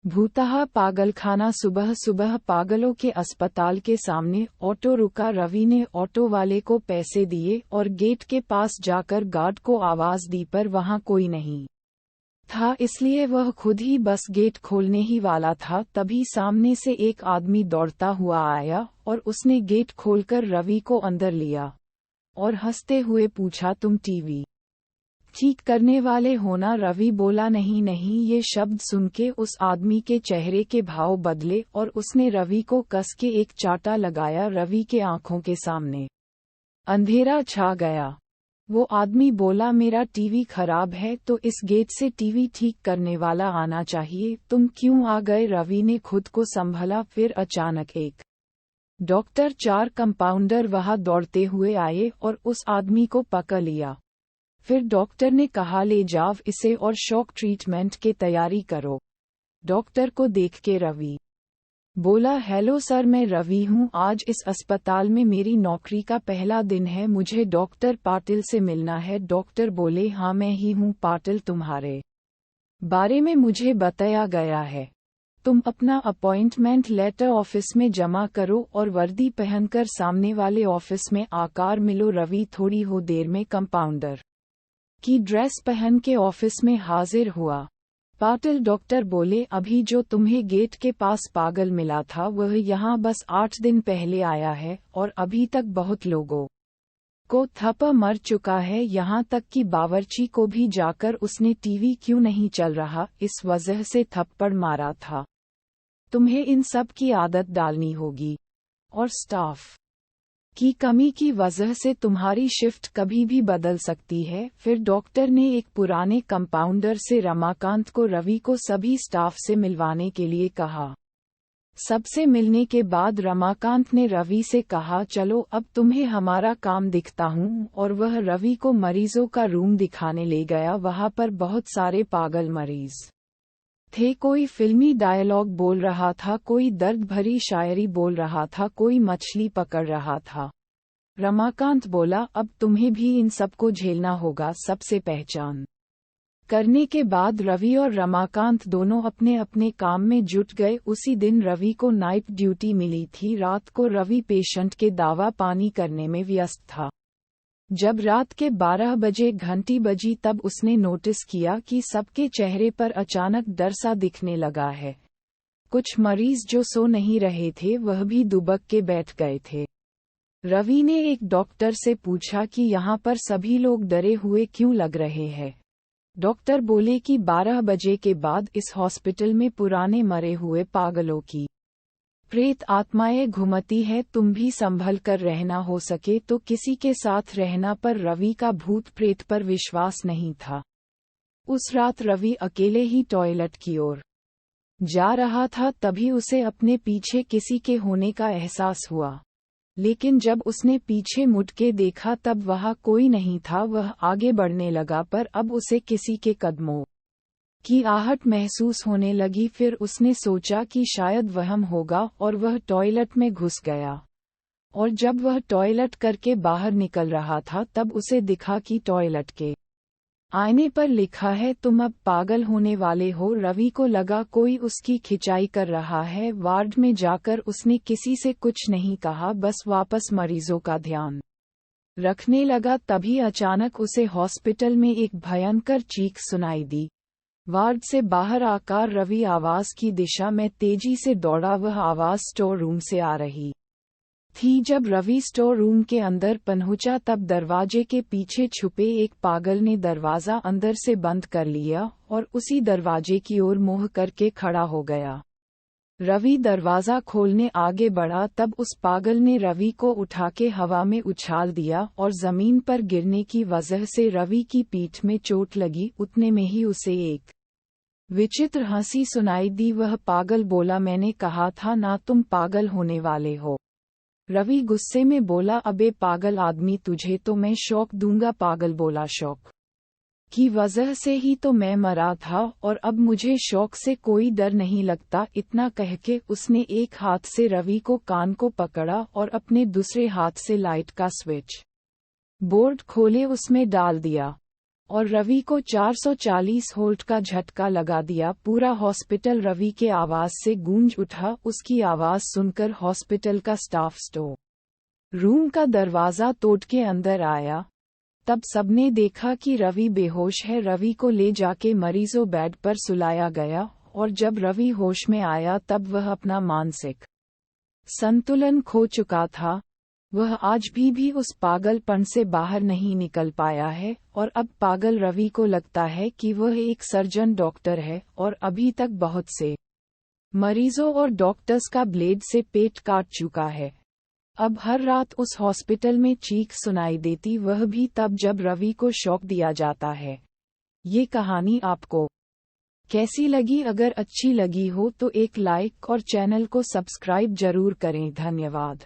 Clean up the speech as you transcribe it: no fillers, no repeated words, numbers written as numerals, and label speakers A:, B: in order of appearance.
A: भूतहा पागलखाना। सुबह सुबह पागलों के अस्पताल के सामने ऑटो रुका। रवि ने ऑटो वाले को पैसे दिए और गेट के पास जाकर गार्ड को आवाज दी, पर वहां कोई नहीं था, इसलिए वह खुद ही बस गेट खोलने ही वाला था। तभी सामने से एक आदमी दौड़ता हुआ आया और उसने गेट खोलकर रवि को अंदर लिया और हंसते हुए पूछा, तुम टीवी ठीक करने वाले हो ना? रवि बोला, नहीं नहीं। ये शब्द सुन के उस आदमी के चेहरे के भाव बदले और उसने रवि को कस के एक चाटा लगाया। रवि के आंखों के सामने अंधेरा छा गया। वो आदमी बोला, मेरा टीवी खराब है तो इस गेट से टीवी ठीक करने वाला आना चाहिए, तुम क्यों आ गए? रवि ने खुद को संभला, फिर अचानक एक डॉक्टर, 4 कंपाउंडर वहां दौड़ते हुए आए और उस आदमी को पकड़ लिया। फिर डॉक्टर ने कहा, ले जाओ इसे और शॉक ट्रीटमेंट की तैयारी करो। डॉक्टर को देख के रवि बोला, हेलो सर, मैं रवि हूँ। आज इस अस्पताल में मेरी नौकरी का पहला दिन है, मुझे डॉक्टर पाटिल से मिलना है। डॉक्टर बोले, हाँ मैं ही हूँ पाटिल, तुम्हारे बारे में मुझे बताया गया है। तुम अपना अपॉइंटमेंट लेटर ऑफिस में जमा करो और वर्दी पहनकर सामने वाले ऑफिस में आकार मिलो। रवि थोड़ी हो देर में कंपाउंडर की ड्रेस पहन के ऑफिस में हाजिर हुआ। पाटिल डॉक्टर बोले, अभी जो तुम्हें गेट के पास पागल मिला था वह यहाँ बस 8 दिन पहले आया है और अभी तक बहुत लोगों को थप्पड़ मर चुका है, यहाँ तक कि बावर्ची को भी जाकर उसने टीवी क्यों नहीं चल रहा इस वजह से थप्पड़ मारा था। तुम्हें इन सब की आदत डालनी होगी और स्टाफ की कमी की वजह से तुम्हारी शिफ्ट कभी भी बदल सकती है। फिर डॉक्टर ने एक पुराने कंपाउंडर से रमाकांत को रवि को सभी स्टाफ से मिलवाने के लिए कहा। सबसे मिलने के बाद रमाकांत ने रवि से कहा, चलो अब तुम्हें हमारा काम दिखता हूँ, और वह रवि को मरीजों का रूम दिखाने ले गया। वहां पर बहुत सारे पागल मरीज थे, कोई फिल्मी डायलॉग बोल रहा था, कोई दर्द भरी शायरी बोल रहा था, कोई मछली पकड़ रहा था। रमाकांत बोला, अब तुम्हें भी इन सबको झेलना होगा। सबसे पहचान करने के बाद रवि और रमाकांत दोनों अपने अपने काम में जुट गए। उसी दिन रवि को नाइट ड्यूटी मिली थी। रात को रवि पेशेंट के दवा पानी करने में व्यस्त था। जब रात के 12 बजे घंटी बजी तब उसने नोटिस किया कि सबके चेहरे पर अचानक डर सा दिखने लगा है। कुछ मरीज जो सो नहीं रहे थे वह भी दुबक के बैठ गए थे। रवि ने एक डॉक्टर से पूछा कि यहाँ पर सभी लोग डरे हुए क्यों लग रहे हैं। डॉक्टर बोले कि 12 बजे के बाद इस हॉस्पिटल में पुराने मरे हुए पागलों की प्रेत आत्माएं घूमती है, तुम भी संभल कर रहना, हो सके तो किसी के साथ रहना। पर रवि का भूत प्रेत पर विश्वास नहीं था। उस रात रवि अकेले ही टॉयलेट की ओर जा रहा था, तभी उसे अपने पीछे किसी के होने का एहसास हुआ। लेकिन जब उसने पीछे मुड़ के देखा तब वहां कोई नहीं था। वह आगे बढ़ने लगा, पर अब उसे किसी के कदमों की आहट महसूस होने लगी। फिर उसने सोचा कि शायद वहम होगा और वह टॉयलेट में घुस गया। और जब वह टॉयलेट करके बाहर निकल रहा था तब उसे दिखा कि टॉयलेट के आईने पर लिखा है, तुम अब पागल होने वाले हो। रवि को लगा कोई उसकी खिंचाई कर रहा है। वार्ड में जाकर उसने किसी से कुछ नहीं कहा, बस वापस मरीजों का ध्यान रखने लगा। तभी अचानक उसे हॉस्पिटल में एक भयंकर चीख सुनाई दी। वार्ड से बाहर आकर रवि आवाज की दिशा में तेजी से दौड़ा। वह आवाज स्टोर रूम से आ रही थी। जब रवि स्टोर रूम के अंदर पहुंचा तब दरवाजे के पीछे छुपे एक पागल ने दरवाजा अंदर से बंद कर लिया और उसी दरवाजे की ओर मुंह करके खड़ा हो गया। रवि दरवाजा खोलने आगे बढ़ा तब उस पागल ने रवि को उठा के हवा में उछाल दिया और जमीन पर गिरने की वजह से रवि की पीठ में चोट लगी। उतने में ही उसे एक विचित्र हंसी सुनाई दी। वह पागल बोला, मैंने कहा था ना तुम पागल होने वाले हो। रवि गुस्से में बोला, अबे पागल आदमी, तुझे तो मैं शौक दूंगा। पागल बोला, शौक की वजह से ही तो मैं मरा था और अब मुझे शौक से कोई डर नहीं लगता। इतना कह के उसने एक हाथ से रवि को कान को पकड़ा और अपने दूसरे हाथ से लाइट का स्विच बोर्ड खोले उसमें डाल दिया और रवि को 440 वोल्ट का झटका लगा दिया। पूरा हॉस्पिटल रवि के आवाज से गूंज उठा। उसकी आवाज सुनकर हॉस्पिटल का स्टाफ स्टोर रूम का दरवाजा तोड़ के अंदर आया। तब सबने देखा कि रवि बेहोश है। रवि को ले जाके मरीजों बेड पर सुलाया गया और जब रवि होश में आया तब वह अपना मानसिक संतुलन खो चुका था। वह आज भी उस पागलपन से बाहर नहीं निकल पाया है और अब पागल रवि को लगता है कि वह एक सर्जन डॉक्टर है और अभी तक बहुत से मरीजों और डॉक्टर्स का ब्लेड से पेट काट चुका है। अब हर रात उस हॉस्पिटल में चीख सुनाई देती, वह भी तब जब रवि को शॉक दिया जाता है। ये कहानी आपको कैसी लगी? अगर अच्छी लगी हो तो एक लाइक और चैनल को सब्सक्राइब जरूर करें। धन्यवाद।